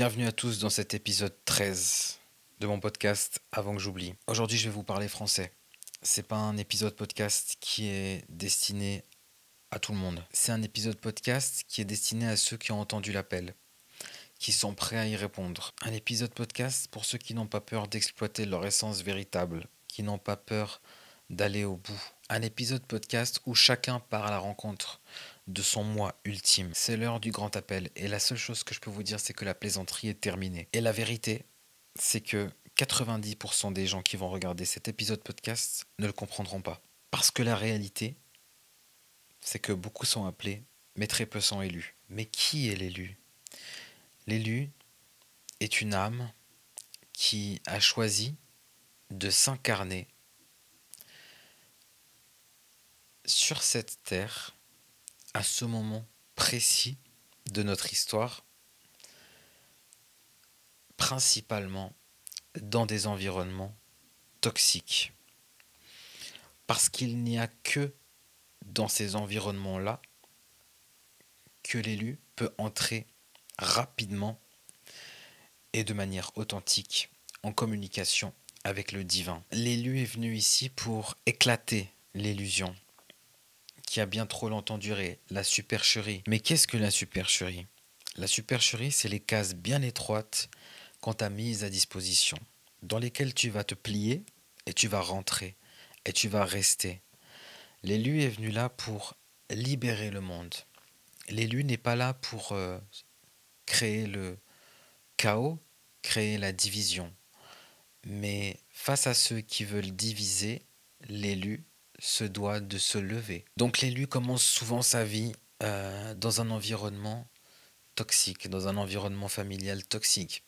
Bienvenue à tous dans cet épisode 13 de mon podcast Avant que j'oublie. Aujourd'hui, je vais vous parler français. C'est pas un épisode podcast qui est destiné à tout le monde. C'est un épisode podcast qui est destiné à ceux qui ont entendu l'appel, qui sont prêts à y répondre. Un épisode podcast pour ceux qui n'ont pas peur d'exploiter leur essence véritable, qui n'ont pas peur d'aller au bout. Un épisode podcast où chacun part à la rencontre de son moi ultime. C'est l'heure du grand appel et la seule chose que je peux vous dire, c'est que la plaisanterie est terminée. Et la vérité, c'est que 90% des gens qui vont regarder cet épisode podcast ne le comprendront pas. Parce que la réalité, c'est que beaucoup sont appelés, mais très peu sont élus. Mais qui est l'élu? L'élu est une âme qui a choisi de s'incarner sur cette terre à ce moment précis de notre histoire, principalement dans des environnements toxiques. Parce qu'il n'y a que dans ces environnements-là que l'élu peut entrer rapidement et de manière authentique en communication avec le divin. L'élu est venu ici pour éclater l'illusion qui a bien trop longtemps duré, la supercherie. Mais qu'est-ce que la supercherie? La supercherie, c'est les cases bien étroites qu'on t'a mises à disposition, dans lesquelles tu vas te plier et tu vas rentrer et tu vas rester. L'élu est venu là pour libérer le monde. L'élu n'est pas là pour créer le chaos, créer la division. Mais face à ceux qui veulent diviser, l'élu se doit de se lever. Donc l'élu commence souvent sa vie dans un environnement toxique, dans un environnement familial toxique.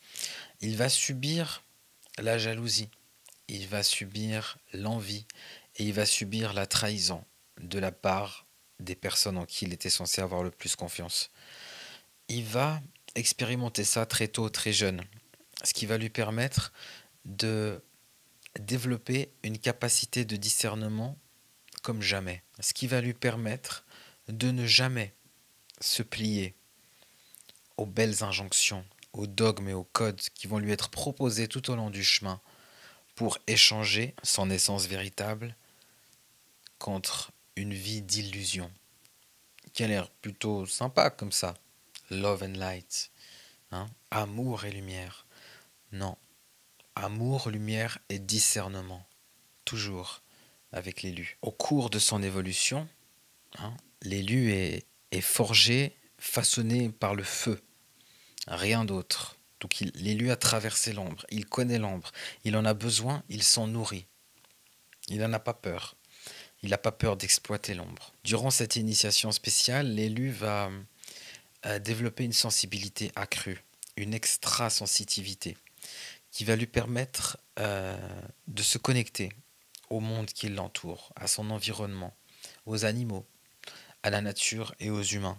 Il va subir la jalousie, il va subir l'envie et il va subir la trahison de la part des personnes en qui il était censé avoir le plus confiance. Il va expérimenter ça très tôt, très jeune, ce qui va lui permettre de développer une capacité de discernement comme jamais, ce qui va lui permettre de ne jamais se plier aux belles injonctions, aux dogmes et aux codes qui vont lui être proposés tout au long du chemin pour échanger son essence véritable contre une vie d'illusion qui a l'air plutôt sympa comme ça. Love and light, hein? Amour et lumière. Non, amour, lumière et discernement, toujours avec l'élu. Au cours de son évolution, hein, l'élu est forgé, façonné par le feu, rien d'autre. Donc l'élu a traversé l'ombre, il connaît l'ombre, il en a besoin, il s'en nourrit. Il n'en a pas peur. Il n'a pas peur d'exploiter l'ombre. Durant cette initiation spéciale, l'élu va développer une sensibilité accrue, une extra-sensitivité qui va lui permettre de se connecter au monde qui l'entoure, à son environnement, aux animaux, à la nature et aux humains.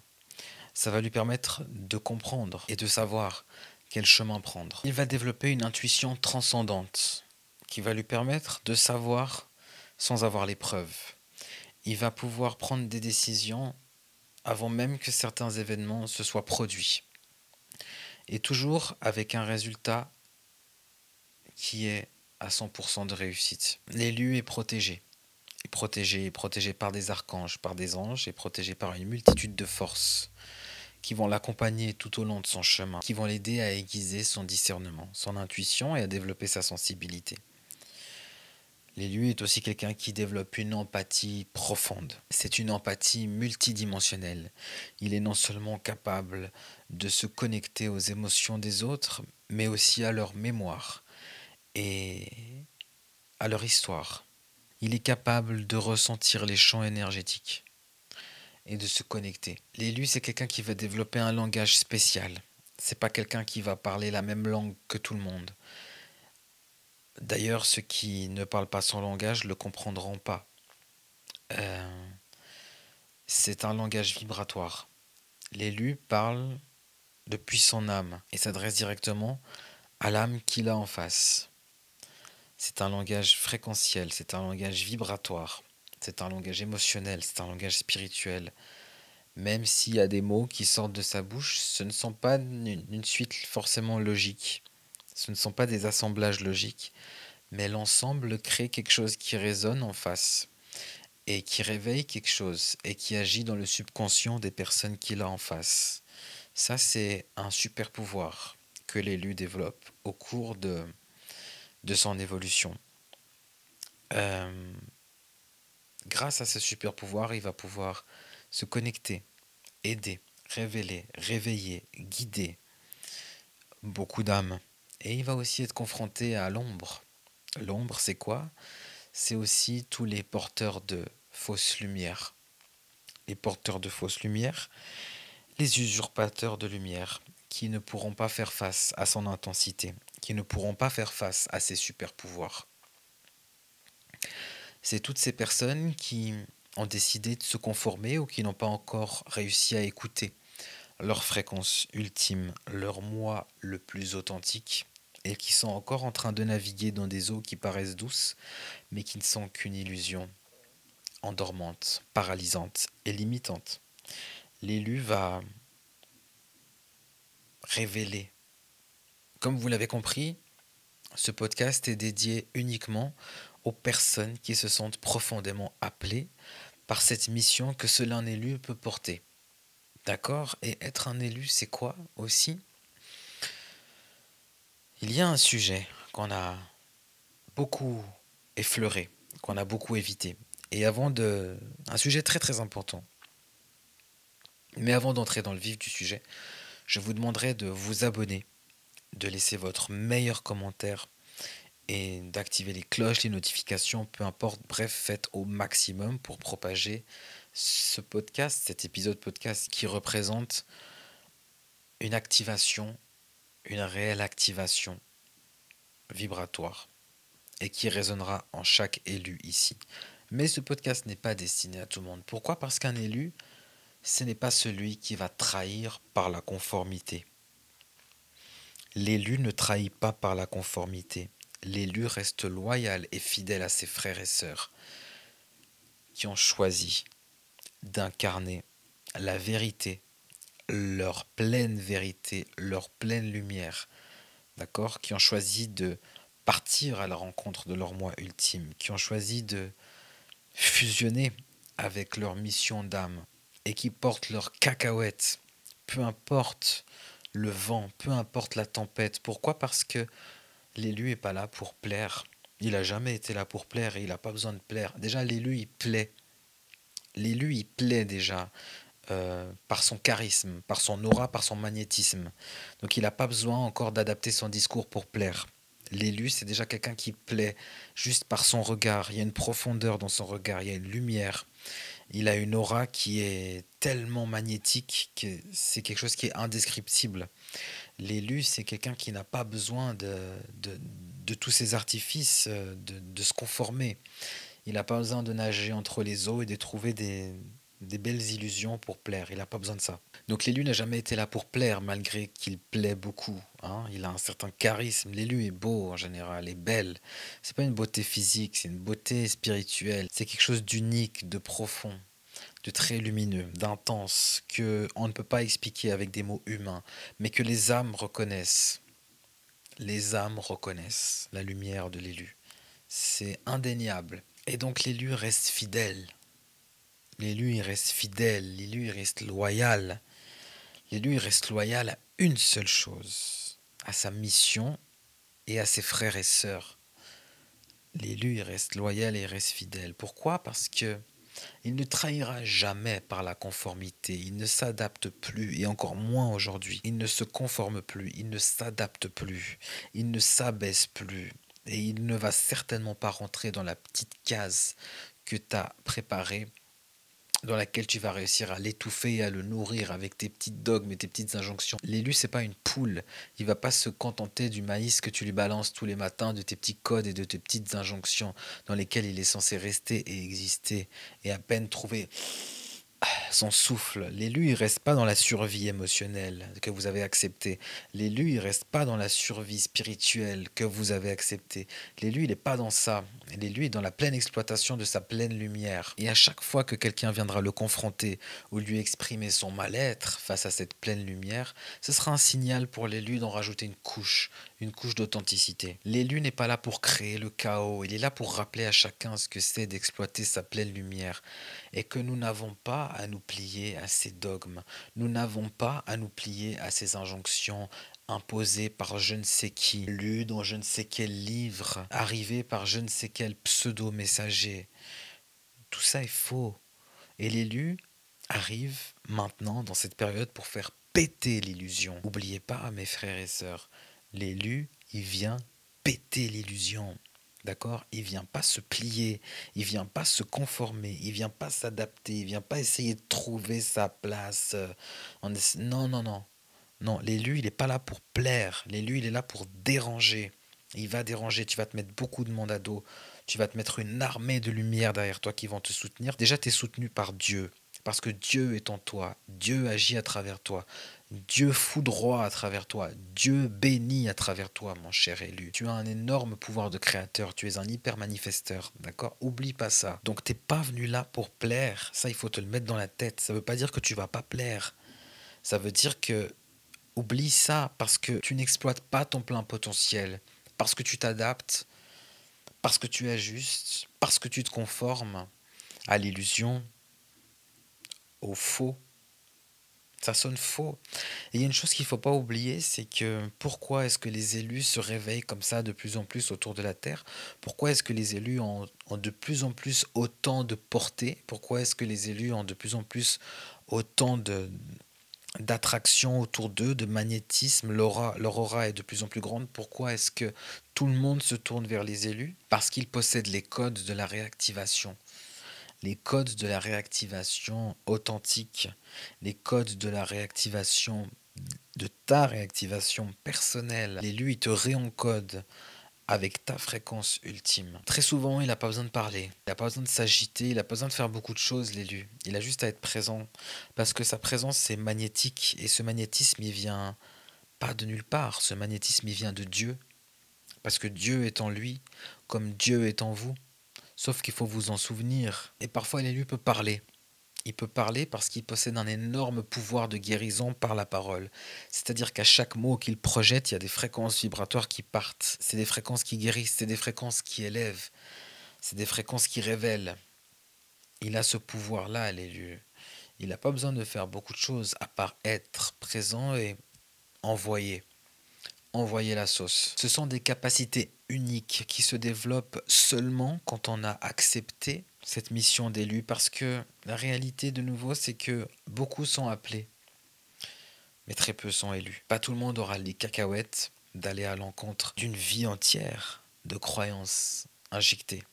Ça va lui permettre de comprendre et de savoir quel chemin prendre. Il va développer une intuition transcendante qui va lui permettre de savoir sans avoir les preuves. Il va pouvoir prendre des décisions avant même que certains événements se soient produits. Et toujours avec un résultat qui est à 100% de réussite. L'élu est protégé. Est protégé par des archanges, par des anges, et protégé par une multitude de forces qui vont l'accompagner tout au long de son chemin, qui vont l'aider à aiguiser son discernement, son intuition et à développer sa sensibilité. L'élu est aussi quelqu'un qui développe une empathie profonde. C'est une empathie multidimensionnelle. Il est non seulement capable de se connecter aux émotions des autres, mais aussi à leur mémoire et à leur histoire. Il est capable de ressentir les champs énergétiques et de se connecter. L'élu, c'est quelqu'un qui va développer un langage spécial. C'est pas quelqu'un qui va parler la même langue que tout le monde. D'ailleurs, ceux qui ne parlent pas son langage ne le comprendront pas. C'est un langage vibratoire. L'élu parle depuis son âme et s'adresse directement à l'âme qu'il a en face. C'est un langage fréquentiel, c'est un langage vibratoire, c'est un langage émotionnel, c'est un langage spirituel. Même s'il y a des mots qui sortent de sa bouche, ce ne sont pas une suite forcément logique. Ce ne sont pas des assemblages logiques, mais l'ensemble crée quelque chose qui résonne en face et qui réveille quelque chose et qui agit dans le subconscient des personnes qu'il a en face. Ça, c'est un super pouvoir que l'élu développe au cours de son évolution. Euh, Grâce à ce super pouvoir, il va pouvoir se connecter, aider, révéler, réveiller, guider beaucoup d'âmes. Et il va aussi être confronté à l'ombre. L'ombre, c'est quoi? C'est aussi tous les porteurs de fausses lumières. Les porteurs de fausses lumières, les usurpateurs de lumière, qui ne pourront pas faire face à son intensité, qui ne pourront pas faire face à ses super pouvoirs. C'est toutes ces personnes qui ont décidé de se conformer ou qui n'ont pas encore réussi à écouter leur fréquence ultime, leur moi le plus authentique, et qui sont encore en train de naviguer dans des eaux qui paraissent douces, mais qui ne sont qu'une illusion endormante, paralysante et limitante. L'élu va révéler. Comme vous l'avez compris, ce podcast est dédié uniquement aux personnes qui se sentent profondément appelées par cette mission que seul un élu peut porter. D'accord? Et être un élu, c'est quoi aussi? Il y a un sujet qu'on a beaucoup effleuré, qu'on a beaucoup évité. Et avant de... Un sujet très très important. Mais avant d'entrer dans le vif du sujet, je vous demanderai de vous abonner, de laisser votre meilleur commentaire et d'activer les cloches, les notifications, peu importe, bref, faites au maximum pour propager ce podcast, cet épisode podcast qui représente une activation, une réelle activation vibratoire et qui résonnera en chaque élu ici. Mais ce podcast n'est pas destiné à tout le monde. Pourquoi? Parce qu'un élu, ce n'est pas celui qui va trahir par la conformité. L'élu ne trahit pas par la conformité. L'élu reste loyal et fidèle à ses frères et sœurs qui ont choisi d'incarner la vérité, leur pleine vérité, leur pleine lumière, d'accord? Qui ont choisi de partir à la rencontre de leur moi ultime, qui ont choisi de fusionner avec leur mission d'âme et qui portent leurs cacahuètes, peu importe le vent, peu importe la tempête. Pourquoi? Parce que l'élu n'est pas là pour plaire. Il n'a jamais été là pour plaire et il n'a pas besoin de plaire. Déjà, l'élu, il plaît. L'élu, il plaît déjà par son charisme, par son aura, par son magnétisme. Donc il n'a pas besoin encore d'adapter son discours pour plaire. L'élu, c'est déjà quelqu'un qui plaît juste par son regard. Il y a une profondeur dans son regard, il y a une lumière. Il a une aura qui est tellement magnétique que c'est quelque chose qui est indescriptible. L'élu, c'est quelqu'un qui n'a pas besoin de tous ces artifices, de se conformer. Il n'a pas besoin de nager entre les eaux et de trouver des belles illusions pour plaire. Il n'a pas besoin de ça. Donc l'élu n'a jamais été là pour plaire, malgré qu'il plaît beaucoup, hein. Il a un certain charisme. L'élu est beau en général, est belle. C'est pas une beauté physique, c'est une beauté spirituelle. C'est quelque chose d'unique, de profond, de très lumineux, d'intense, que on ne peut pas expliquer avec des mots humains, mais que les âmes reconnaissent. Les âmes reconnaissent la lumière de l'élu. C'est indéniable. Et donc l'élu reste fidèle. L'élu, il reste fidèle. L'élu, il reste loyal. L'élu, il reste loyal à une seule chose, à sa mission et à ses frères et sœurs. L'élu, il reste loyal et il reste fidèle. Pourquoi? Parce que il ne trahira jamais par la conformité. Il ne s'adapte plus, et encore moins aujourd'hui. Il ne se conforme plus, il ne s'adapte plus, il ne s'abaisse plus. Et il ne va certainement pas rentrer dans la petite case que tu as préparée, dans laquelle tu vas réussir à l'étouffer et à le nourrir avec tes petites dogmes et tes petites injonctions. L'élu, c'est pas une poule. Il va pas se contenter du maïs que tu lui balances tous les matins, de tes petits codes et de tes petites injonctions dans lesquelles il est censé rester et exister et à peine trouver son souffle. L'élu, il reste pas dans la survie émotionnelle que vous avez acceptée. L'élu, il reste pas dans la survie spirituelle que vous avez acceptée. L'élu, il n'est pas dans ça. L'élu est dans la pleine exploitation de sa pleine lumière. Et à chaque fois que quelqu'un viendra le confronter ou lui exprimer son mal-être face à cette pleine lumière, ce sera un signal pour l'élu d'en rajouter une couche d'authenticité. L'élu n'est pas là pour créer le chaos, il est là pour rappeler à chacun ce que c'est d'exploiter sa pleine lumière et que nous n'avons pas à nous plier à ces dogmes, nous n'avons pas à nous plier à ces injonctions imposées par je ne sais qui, lues dans je ne sais quel livre, arrivées par je ne sais quel pseudo-messager. Tout ça est faux. Et l'élu arrive maintenant dans cette période pour faire péter l'illusion. N'oubliez pas, mes frères et sœurs, l'élu, il vient péter l'illusion. D'accord? Il vient pas se plier, il vient pas se conformer, il vient pas s'adapter, il vient pas essayer de trouver sa place. Non, non, non. Non, l'élu, il n'est pas là pour plaire. L'élu, il est là pour déranger. Il va déranger, tu vas te mettre beaucoup de monde à dos. Tu vas te mettre une armée de lumière derrière toi qui vont te soutenir. Déjà, tu es soutenu par Dieu. Parce que Dieu est en toi. Dieu agit à travers toi. Dieu foudroie à travers toi. Dieu bénit à travers toi, mon cher élu. Tu as un énorme pouvoir de créateur. Tu es un hyper manifesteur. D'accord? Oublie pas ça. Donc, t'es pas venu là pour plaire. Ça, il faut te le mettre dans la tête. Ça veut pas dire que tu vas pas plaire. Ça veut dire que oublie ça parce que tu n'exploites pas ton plein potentiel, parce que tu t'adaptes, parce que tu ajustes, parce que tu te conformes à l'illusion, au faux. Ça sonne faux. Et il y a une chose qu'il ne faut pas oublier, c'est que pourquoi est-ce que les élus se réveillent comme ça de plus en plus autour de la Terre? Pourquoi est-ce que les élus ont de plus en plus autant de portée? Pourquoi est-ce que les élus ont de plus en plus autant d'attraction autour d'eux, de magnétisme, leur aura est de plus en plus grande. Pourquoi est-ce que tout le monde se tourne vers les élus? Parce qu'ils possèdent les codes de la réactivation. Les codes de la réactivation authentique, les codes de la réactivation, de ta réactivation personnelle. L'élu, il te réencode avec ta fréquence ultime. Très souvent, il n'a pas besoin de parler, il n'a pas besoin de s'agiter, il n'a pas besoin de faire beaucoup de choses, l'élu. Il a juste à être présent, parce que sa présence, c'est magnétique, et ce magnétisme, il vient pas de nulle part, ce magnétisme, il vient de Dieu, parce que Dieu est en lui, comme Dieu est en vous, sauf qu'il faut vous en souvenir. Et parfois, l'élu peut parler. Il peut parler parce qu'il possède un énorme pouvoir de guérison par la parole. C'est-à-dire qu'à chaque mot qu'il projette, il y a des fréquences vibratoires qui partent. C'est des fréquences qui guérissent, c'est des fréquences qui élèvent, c'est des fréquences qui révèlent. Il a ce pouvoir-là, l'élu. Il n'a pas besoin de faire beaucoup de choses à part être présent et envoyer. Envoyer la sauce. Ce sont des capacités uniques qui se développent seulement quand on a accepté cette mission d'élu, parce que la réalité de nouveau, c'est que beaucoup sont appelés, mais très peu sont élus. Pas tout le monde aura les cacahuètes d'aller à l'encontre d'une vie entière de croyances injectées.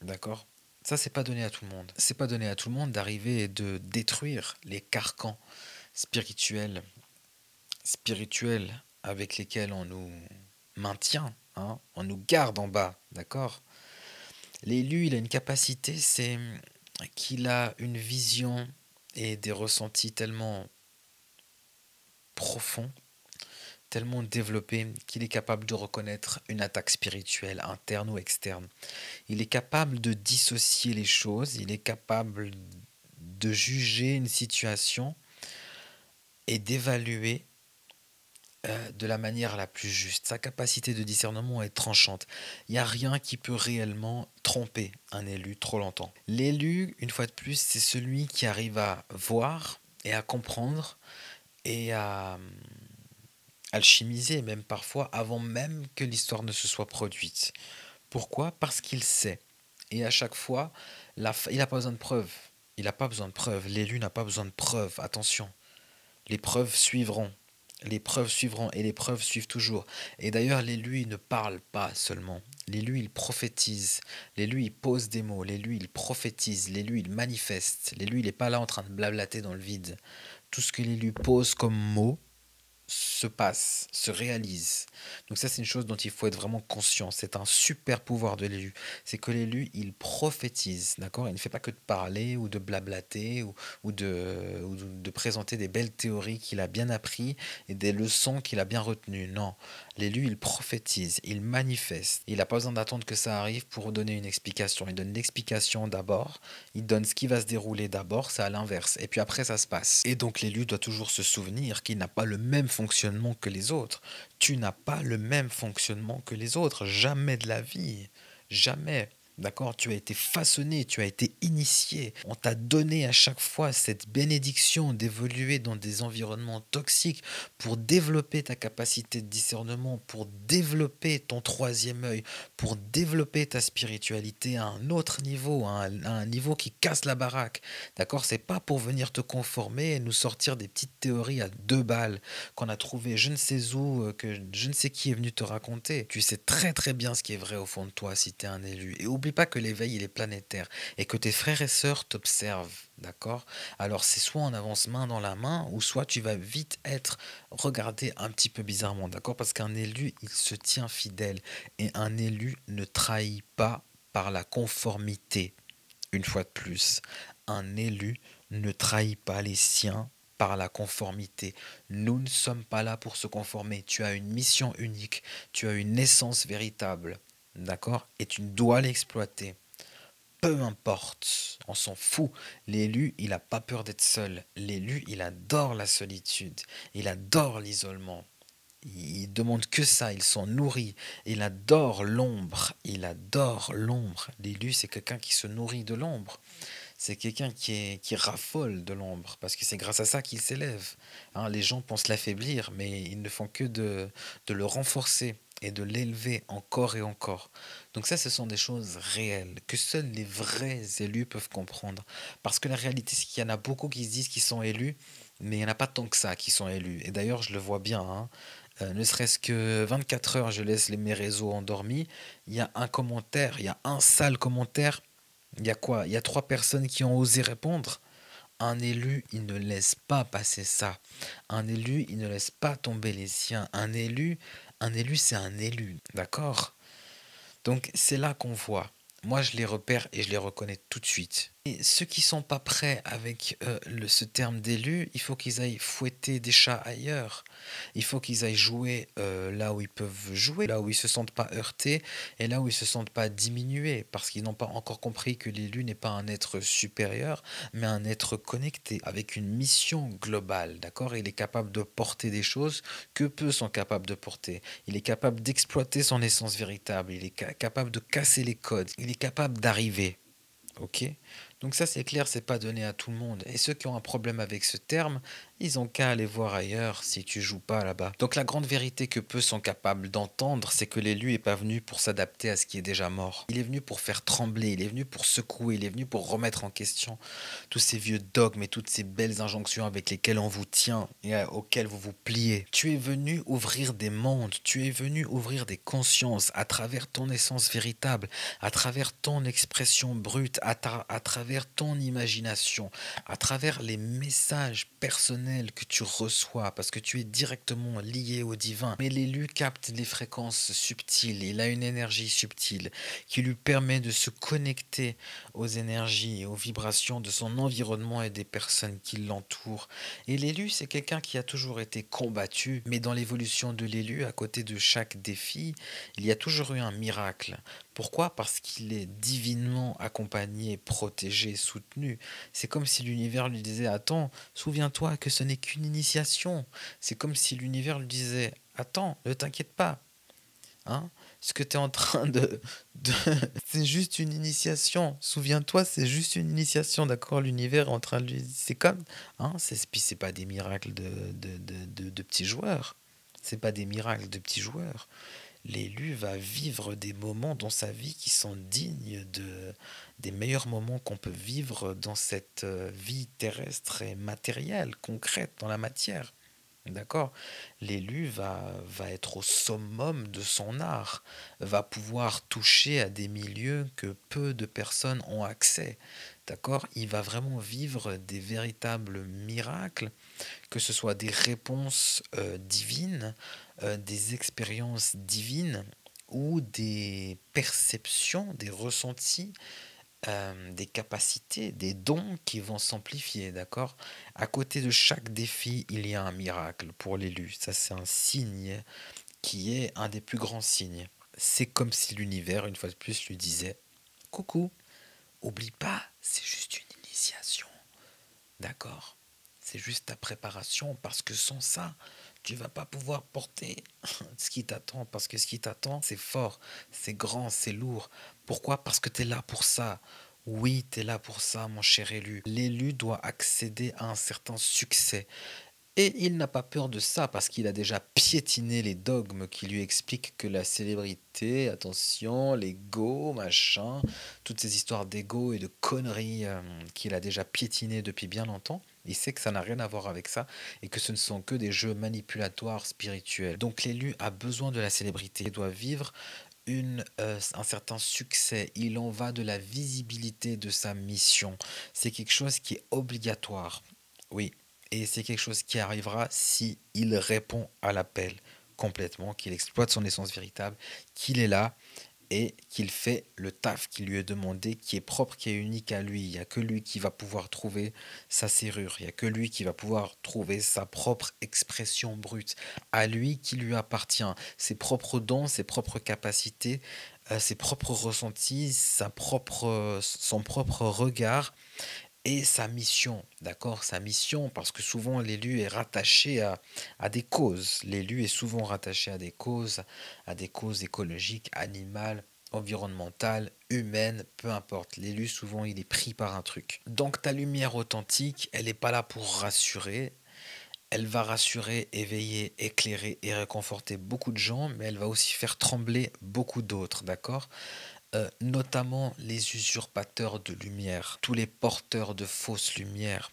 D'accord? Ça, c'est pas donné à tout le monde. C'est pas donné à tout le monde d'arriver et de détruire les carcans spirituels, avec lesquels on nous maintient, hein, on nous garde en bas, d'accord? L'élu, il a une capacité, c'est qu'il a une vision et des ressentis tellement profonds, tellement développés, qu'il est capable de reconnaître une attaque spirituelle, interne ou externe. Il est capable de dissocier les choses, il est capable de juger une situation et d'évaluer de la manière la plus juste. Sa capacité de discernement est tranchante. Il n'y a rien qui peut réellement tromper un élu trop longtemps. L'élu, une fois de plus, c'est celui qui arrive à voir et à comprendre et à alchimiser, même parfois, avant même que l'histoire ne se soit produite. Pourquoi? Parce qu'il sait. Et à chaque fois, il n'a pas besoin de preuves. Il n'a pas besoin de preuves. L'élu n'a pas besoin de preuves. Attention, les preuves suivront. Les preuves suivront et les preuves suivent toujours. Et d'ailleurs, l'élu, il ne parle pas seulement. L'élu, il prophétise. L'élu, il pose des mots. L'élu, il prophétise. L'élu, il manifeste. L'élu, il n'est pas là en train de blablater dans le vide. Tout ce que l'élu pose comme mots se passe, se réalise. Donc ça, c'est une chose dont il faut être vraiment conscient. C'est un super pouvoir de l'élu. C'est que l'élu, il prophétise, d'accord? Il ne fait pas que de parler ou de blablater ou de présenter des belles théories qu'il a bien appris et des leçons qu'il a bien retenues. Non, l'élu, il prophétise, il manifeste. Il n'a pas besoin d'attendre que ça arrive pour donner une explication. Il donne l'explication d'abord, il donne ce qui va se dérouler d'abord, c'est à l'inverse. Et puis après, ça se passe. Et donc l'élu doit toujours se souvenir qu'il n'a pas le même fonctionnement que les autres. Tu n'as pas le même fonctionnement que les autres. Jamais de la vie. Jamais. D'accord? Tu as été façonné, tu as été initié. On t'a donné à chaque fois cette bénédiction d'évoluer dans des environnements toxiques pour développer ta capacité de discernement, pour développer ton troisième œil, pour développer ta spiritualité à un autre niveau, à un niveau qui casse la baraque. D'accord? C'est pas pour venir te conformer et nous sortir des petites théories à 2 balles qu'on a trouvé je ne sais où, que je ne sais qui est venu te raconter. Tu sais très très bien ce qui est vrai au fond de toi si tu es un élu. Et oublie pas que l'éveil, il est planétaire et que tes frères et sœurs t'observent. D'accord? Alors c'est soit on avance main dans la main ou soit tu vas vite être regardé un petit peu bizarrement. D'accord? Parce qu'un élu, il se tient fidèle et un élu ne trahit pas par la conformité. Une fois de plus, un élu ne trahit pas les siens par la conformité. Nous ne sommes pas là pour se conformer. Tu as une mission unique, tu as une essence véritable, d'accord? Et tu dois l'exploiter. Peu importe, on s'en fout. L'élu, il n'a pas peur d'être seul. L'élu, il adore la solitude, il adore l'isolement. Il demande que ça, il s'en nourrit. Il adore l'ombre, il adore l'ombre. L'élu, c'est quelqu'un qui se nourrit de l'ombre. C'est quelqu'un qui raffole de l'ombre, parce que c'est grâce à ça qu'il s'élève. Hein, les gens pensent l'affaiblir, mais ils ne font que de le renforcer et de l'élever encore et encore. Donc ça, ce sont des choses réelles, que seuls les vrais élus peuvent comprendre. Parce que la réalité, c'est qu'il y en a beaucoup qui se disent qu'ils sont élus, mais il n'y en a pas tant que ça qui sont élus. Et d'ailleurs, je le vois bien, hein. Ne serait-ce que 24 heures, je laisse mes réseaux endormis. Il y a un commentaire, il y a un sale commentaire. Il y a quoi? Il y a 3 personnes qui ont osé répondre. Un élu, il ne laisse pas passer ça. Un élu, il ne laisse pas tomber les siens. Un élu, c'est un élu, d'accord? Donc c'est là qu'on voit. Moi, je les repère et je les reconnais tout de suite. Et ceux qui sont pas prêts avec ce terme d'élu, il faut qu'ils aillent fouetter des chats ailleurs. Il faut qu'ils aillent jouer là où ils peuvent jouer, là où ils se sentent pas heurtés et là où ils se sentent pas diminués, parce qu'ils n'ont pas encore compris que l'élu n'est pas un être supérieur, mais un être connecté avec une mission globale, d'accord? Il est capable de porter des choses que peu sont capables de porter. Il est capable d'exploiter son essence véritable. Il est capable de casser les codes. Il est capable d'arriver. Ok? Donc ça c'est clair, c'est pas donné à tout le monde. Et ceux qui ont un problème avec ce terme, ils ont qu'à aller voir ailleurs si tu joues pas là-bas. Donc la grande vérité que peu sont capables d'entendre, c'est que l'élu est pas venu pour s'adapter à ce qui est déjà mort. Il est venu pour faire trembler, il est venu pour secouer, il est venu pour remettre en question tous ces vieux dogmes et toutes ces belles injonctions avec lesquelles on vous tient et auxquelles vous vous pliez. Tu es venu ouvrir des mondes, tu es venu ouvrir des consciences à travers ton essence véritable, à travers ton expression brute, à travers ton imagination, à travers les messages personnels que tu reçois, parce que tu es directement lié au divin. Mais l'élu capte les fréquences subtiles, il a une énergie subtile qui lui permet de se connecter aux énergies et aux vibrations de son environnement et des personnes qui l'entourent. Et l'élu, c'est quelqu'un qui a toujours été combattu, mais dans l'évolution de l'élu, à côté de chaque défi, il y a toujours eu un miracle. Pourquoi? Parce qu'il est divinement accompagné, protégé, soutenu. C'est comme si l'univers lui disait, attends, souviens-toi que ce n'est qu'une initiation. C'est comme si l'univers lui disait, attends, ne t'inquiète pas. Hein? Ce que tu es en train de... c'est juste une initiation. Souviens-toi, c'est juste une initiation, d'accord? L'univers est en train de lui... C'est comme... Hein? Puis c'est pas des miracles de petits joueurs. C'est pas des miracles de petits joueurs. L'élu va vivre des moments dans sa vie qui sont dignes des meilleurs moments qu'on peut vivre dans cette vie terrestre et matérielle, concrète, dans la matière. D'accord? L'élu va être au summum de son art, va pouvoir toucher à des milieux que peu de personnes ont accès. d'accord? Il va vraiment vivre des véritables miracles, que ce soit des réponses divines, des expériences divines ou des perceptions, des ressentis, des capacités, des dons qui vont s'amplifier, d'accord? À côté de chaque défi, il y a un miracle pour l'élu. Ça, c'est un signe qui est un des plus grands signes. C'est comme si l'univers, une fois de plus, lui disait, coucou, oublie pas, c'est juste une initiation, d'accord? C'est juste ta préparation, parce que sans ça, tu vas pas pouvoir porter ce qui t'attend, parce que ce qui t'attend, c'est fort, c'est grand, c'est lourd. Pourquoi? Parce que tu es là pour ça. Oui, tu es là pour ça, mon cher élu. L'élu doit accéder à un certain succès. Et il n'a pas peur de ça parce qu'il a déjà piétiné les dogmes qui lui expliquent que la célébrité, attention, l'ego, machin, toutes ces histoires d'ego et de conneries qu'il a déjà piétinées depuis bien longtemps. Il sait que ça n'a rien à voir avec ça et que ce ne sont que des jeux manipulatoires spirituels. Donc l'élu a besoin de la célébrité, il doit vivre un certain succès. Il en va de la visibilité de sa mission. C'est quelque chose qui est obligatoire. Oui, et c'est quelque chose qui arrivera si il répond à l'appel complètement, qu'il exploite son essence véritable, qu'il est là et qu'il fait le taf qui lui est demandé, qui est propre, qui est unique à lui. Il n'y a que lui qui va pouvoir trouver sa serrure, il n'y a que lui qui va pouvoir trouver sa propre expression brute, à lui qui lui appartient, ses propres dons, ses propres capacités, ses propres ressentis, son propre regard et sa mission, d'accord? Sa mission, parce que souvent l'élu est rattaché à des causes. L'élu est souvent rattaché à des causes écologiques, animales, environnementales, humaines, peu importe. L'élu, souvent, il est pris par un truc. Donc ta lumière authentique, elle n'est pas là pour rassurer. Elle va rassurer, éveiller, éclairer et réconforter beaucoup de gens, mais elle va aussi faire trembler beaucoup d'autres, d'accord? Notamment les usurpateurs de lumière, tous les porteurs de fausses lumières.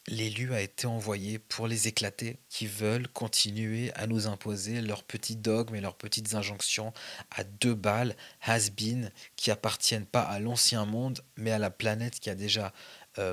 L'élu a été envoyé pour les éclater, qui veulent continuer à nous imposer leurs petits dogmes et leurs petites injonctions à deux balles, has-been, qui appartiennent pas à l'ancien monde, mais à la planète qui a déjà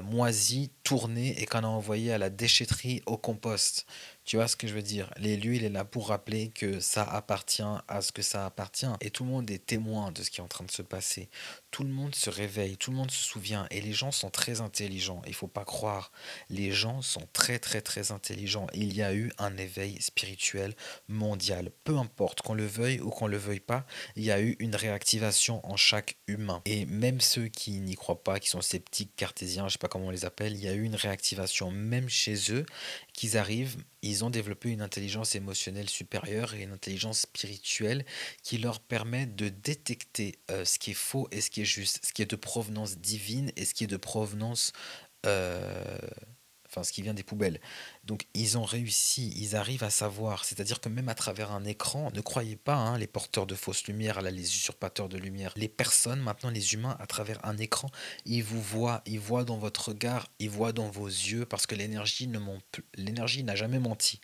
moisi, tourné et qu'on a envoyé à la déchetterie, au compost. Tu vois ce que je veux dire? L'élu, il est là pour rappeler que ça appartient à ce que ça appartient. Et tout le monde est témoin de ce qui est en train de se passer. Tout le monde se réveille, tout le monde se souvient. Et les gens sont très intelligents. Il faut pas croire. Les gens sont très très très intelligents. Il y a eu un éveil spirituel mondial. Peu importe, qu'on le veuille ou qu'on le veuille pas, il y a eu une réactivation en chaque humain. Et même ceux qui n'y croient pas, qui sont sceptiques, cartésiens, je sais pas comment on les appelle, il y a eu une réactivation même chez eux, qu'ils arrivent, ils ont développé une intelligence émotionnelle supérieure et une intelligence spirituelle qui leur permet de détecter ce qui est faux et ce qui est juste, ce qui est de provenance divine et ce qui est de provenance euh, enfin ce qui vient des poubelles. Donc ils ont réussi, ils arrivent à savoir, c'est-à-dire que même à travers un écran, ne croyez pas, hein, les porteurs de fausses lumières, là, les usurpateurs de lumière, les personnes, maintenant les humains, à travers un écran, ils voient dans votre regard, ils voient dans vos yeux, parce que l'énergie n'a jamais menti.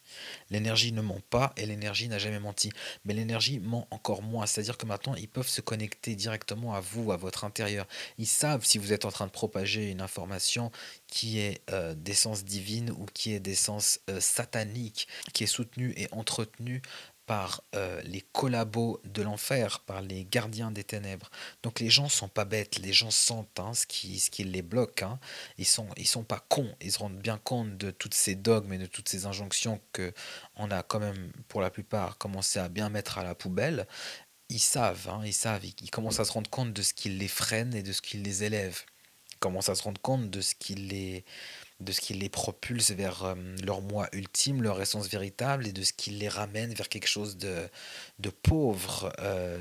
L'énergie ne ment pas et l'énergie n'a jamais menti. Mais l'énergie ment encore moins, c'est-à-dire que maintenant ils peuvent se connecter directement à vous, à votre intérieur. Ils savent si vous êtes en train de propager une information qui est d'essence divine ou qui est d'essence satanique, qui est soutenue et entretenue par les collabos de l'enfer, par les gardiens des ténèbres. Donc les gens sont pas bêtes, les gens sentent hein, ce qui les bloque. Hein. Ils sont pas cons, ils se rendent bien compte de toutes ces dogmes et de toutes ces injonctions que on a quand même, pour la plupart, commencé à bien mettre à la poubelle. Ils savent, hein, ils savent, ils commencent à se rendre compte de ce qui les freine et de ce qui les élève. Ils commencent à se rendre compte de ce qui les propulse vers leur moi ultime, leur essence véritable, et de ce qui les ramène vers quelque chose de pauvre,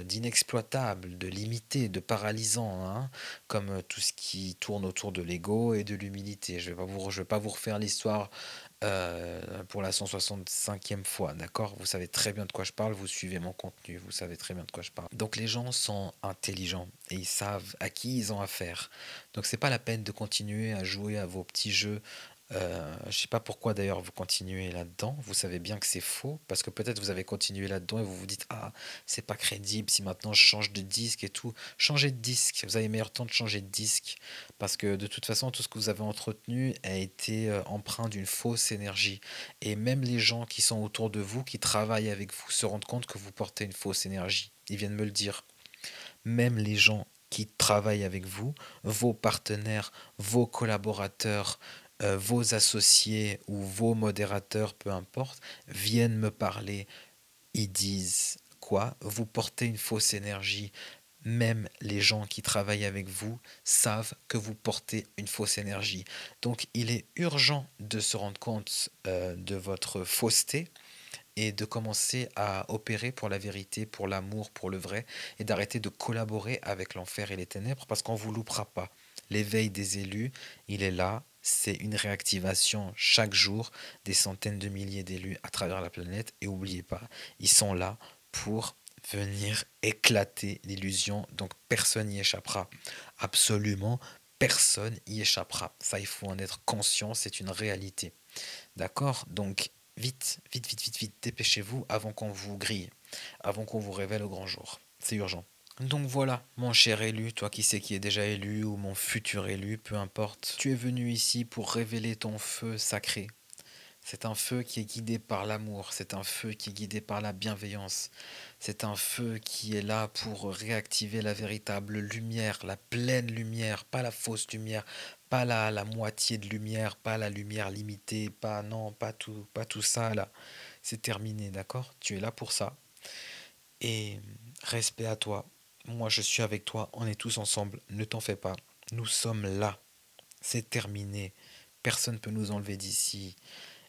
d'inexploitable, de limité, de paralysant, hein, comme tout ce qui tourne autour de l'ego et de l'humilité. Je vais pas vous refaire l'histoire pour la 165e fois, d'accord? Vous savez très bien de quoi je parle, vous suivez mon contenu, vous savez très bien de quoi je parle. Donc les gens sont intelligents et ils savent à qui ils ont affaire. Donc c'est pas la peine de continuer à jouer à vos petits jeux Je sais pas pourquoi d'ailleurs vous continuez là-dedans. Vous savez bien que c'est faux parce que peut-être vous avez continué là-dedans et vous vous dites ah c'est pas crédible si maintenant je change de disque et tout. Changez de disque. Vous avez meilleur temps de changer de disque parce que de toute façon tout ce que vous avez entretenu a été empreint d'une fausse énergie et même les gens qui sont autour de vous, qui travaillent avec vous, se rendent compte que vous portez une fausse énergie. Ils viennent me le dire. Même les gens qui travaillent avec vous, vos partenaires, vos collaborateurs, vos associés ou vos modérateurs, peu importe, viennent me parler. Ils disent quoi? Vous portez une fausse énergie. Même les gens qui travaillent avec vous savent que vous portez une fausse énergie. Donc il est urgent de se rendre compte de votre fausseté et de commencer à opérer pour la vérité, pour l'amour, pour le vrai, et d'arrêter de collaborer avec l'enfer et les ténèbres, parce qu'on ne vous loupera pas. L'éveil des élus, il est là, c'est une réactivation chaque jour des centaines de milliers d'élus à travers la planète, et n'oubliez pas, ils sont là pour venir éclater l'illusion, donc personne n'y échappera. Absolument personne y échappera. Ça, il faut en être conscient, c'est une réalité. D'accord? Donc, vite, vite, vite, vite, vite, dépêchez-vous avant qu'on vous grille, avant qu'on vous révèle au grand jour. C'est urgent. Donc voilà, mon cher élu, toi qui sais qui est déjà élu, ou mon futur élu, peu importe, tu es venu ici pour révéler ton feu sacré. C'est un feu qui est guidé par l'amour, c'est un feu qui est guidé par la bienveillance, c'est un feu qui est là pour réactiver la véritable lumière, la pleine lumière, pas la fausse lumière, pas la moitié de lumière, pas la lumière limitée, pas non, pas tout ça là. C'est terminé, d'accord? Tu es là pour ça. Et respect à toi. Moi je suis avec toi, on est tous ensemble, ne t'en fais pas. Nous sommes là. C'est terminé. Personne ne peut nous enlever d'ici.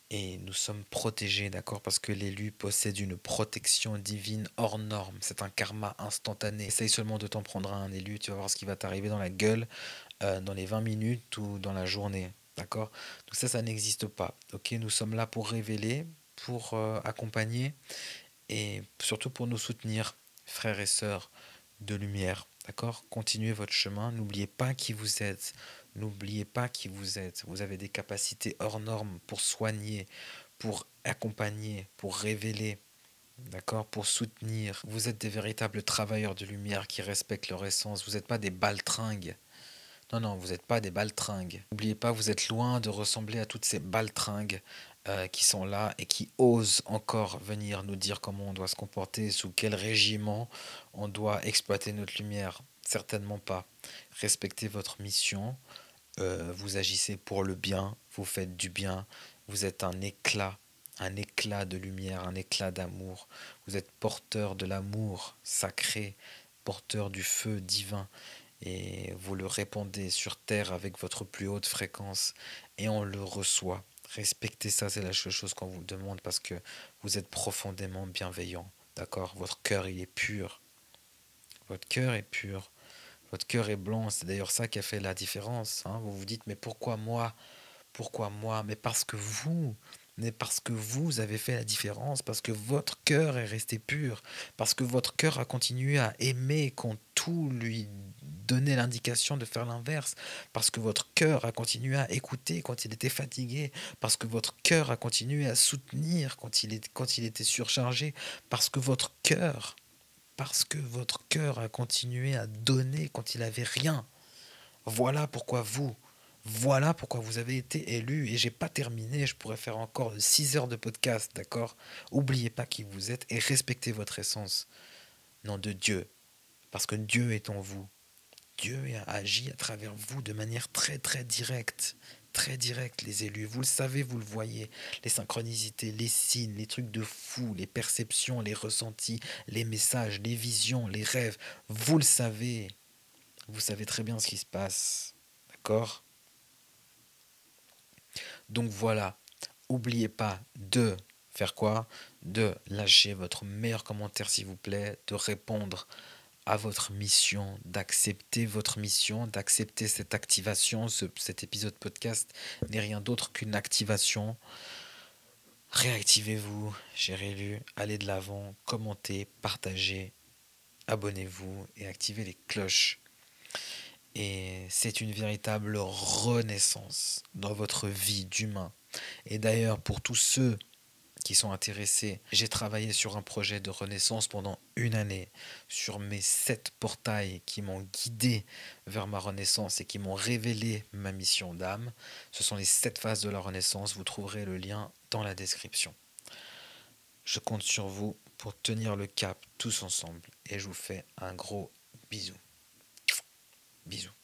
Et nous sommes protégés, d'accord? Parce que l'élu possède une protection divine hors norme. C'est un karma instantané. Essaye seulement de t'en prendre à un élu, tu vas voir ce qui va t'arriver dans la gueule dans les 20 minutes ou dans la journée, d'accord? Donc ça n'existe pas, ok? Nous sommes là pour révéler, pour accompagner et surtout pour nous soutenir, frères et sœurs de lumière, d'accord? Continuez votre chemin, n'oubliez pas qui vous êtes, n'oubliez pas qui vous êtes. Vous avez des capacités hors normes pour soigner, pour accompagner, pour révéler, d'accord? Pour soutenir. Vous êtes des véritables travailleurs de lumière qui respectent leur essence. Vous n'êtes pas des baltringues. Non, non, vous n'êtes pas des baltringues. N'oubliez pas, vous êtes loin de ressembler à toutes ces baltringues qui sont là et qui osent encore venir nous dire comment on doit se comporter, sous quel régiment on doit exploiter notre lumière. Certainement pas. Respectez votre mission, vous agissez pour le bien, vous faites du bien, vous êtes un éclat de lumière, un éclat d'amour. Vous êtes porteur de l'amour sacré, porteur du feu divin et vous le répandez sur Terre avec votre plus haute fréquence et on le reçoit. Respectez ça, c'est la seule chose qu'on vous demande parce que vous êtes profondément bienveillant. D'accord? Votre cœur, il est pur. Votre cœur est pur. Votre cœur est blanc. C'est d'ailleurs ça qui a fait la différence. Hein. Vous vous dites, mais pourquoi moi? Pourquoi moi? Mais parce que vous avez fait la différence, parce que votre cœur est resté pur, parce que votre cœur a continué à aimer quand tout lui donnait l'indication de faire l'inverse, parce que votre cœur a continué à écouter quand il était fatigué, parce que votre cœur a continué à soutenir quand il était surchargé, parce que parce que votre cœur a continué à donner quand il avait rien. Voilà pourquoi voilà pourquoi vous avez été élu. Et j'ai pas terminé, je pourrais faire encore 6 heures de podcast, d'accord? Oubliez pas qui vous êtes et respectez votre essence. Non, de Dieu. Parce que Dieu est en vous. Dieu a agi à travers vous de manière très très directe. Très directe, les élus. Vous le savez, vous le voyez. Les synchronicités, les signes, les trucs de fou, les perceptions, les ressentis, les messages, les visions, les rêves. Vous le savez. Vous savez très bien ce qui se passe. D'accord? Donc voilà, oubliez pas de faire quoi? De lâcher votre meilleur commentaire s'il vous plaît, de répondre à votre mission, d'accepter votre mission, d'accepter cette activation. Cet épisode podcast n'est rien d'autre qu'une activation. Réactivez-vous, cher élu, allez de l'avant, commentez, partagez, abonnez-vous et activez les cloches. Et c'est une véritable renaissance dans votre vie d'humain. Et d'ailleurs, pour tous ceux qui sont intéressés, j'ai travaillé sur un projet de renaissance pendant une année, sur mes 7 portails qui m'ont guidé vers ma renaissance et qui m'ont révélé ma mission d'âme. Ce sont les 7 phases de la renaissance, vous trouverez le lien dans la description. Je compte sur vous pour tenir le cap tous ensemble et je vous fais un gros bisou. Bisous.